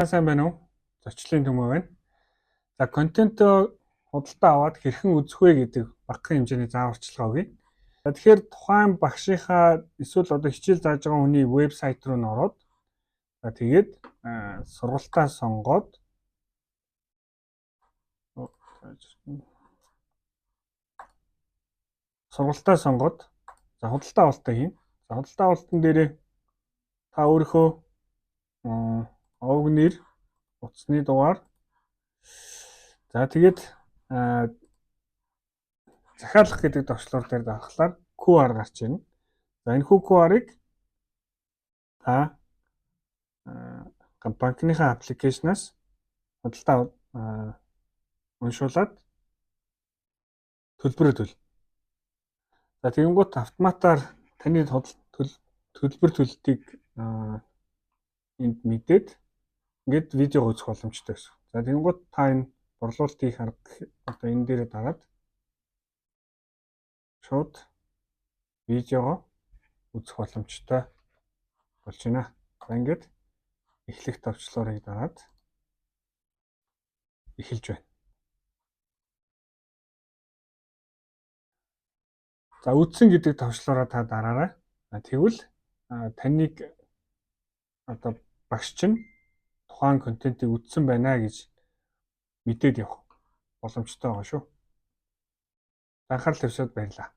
Сайн байна уу? Зочлын төмөө байна. За контент худалдаа аваад хэрхэн үзэх вэ гэдэг багахан хэмжээний зааварчилгаа өгье. За тэгэхээр тухайн багшийнхаа эсвэл одоо хичээл зааж байгаа хүний вебсайт руу н ороод за тэгээд сургалтаа сонгоод за худалдаа авалтаа хийн. За худалдаа авалтан дээрээ та өөрийнхөө овг нэр, утасны дугаар за тэгээд захиалах гэдэг товчлуур дээр давхлаар QR гарч ирнэ. За энэ QR-ыг та банкныхаа аппликейшнаас худалдаа уншуулад төлбөрөө төлнө. За тэгэнгუთ автоматар таны төлбөр төлөлтийг энд мэдээд ингээд видео үзэх боломжтой гэсэн. За тэгэнгуთ та энэ борлуулалт хийх арга одоо энэ дээрээ дараад шууд видеого үзэх боломжтой болж байна. За ингээд эхлэх товчлуурыг дараад эхэлж байна. За үзсэн гэдэг товчлуураа та дараарай. Тэгвэл таныг одоо багш чинь тухайн контентыг үзсэн байна гэж мэдээд явах боломжтой байгаа шүү. Анхаарал тавьсаад баярлалаа.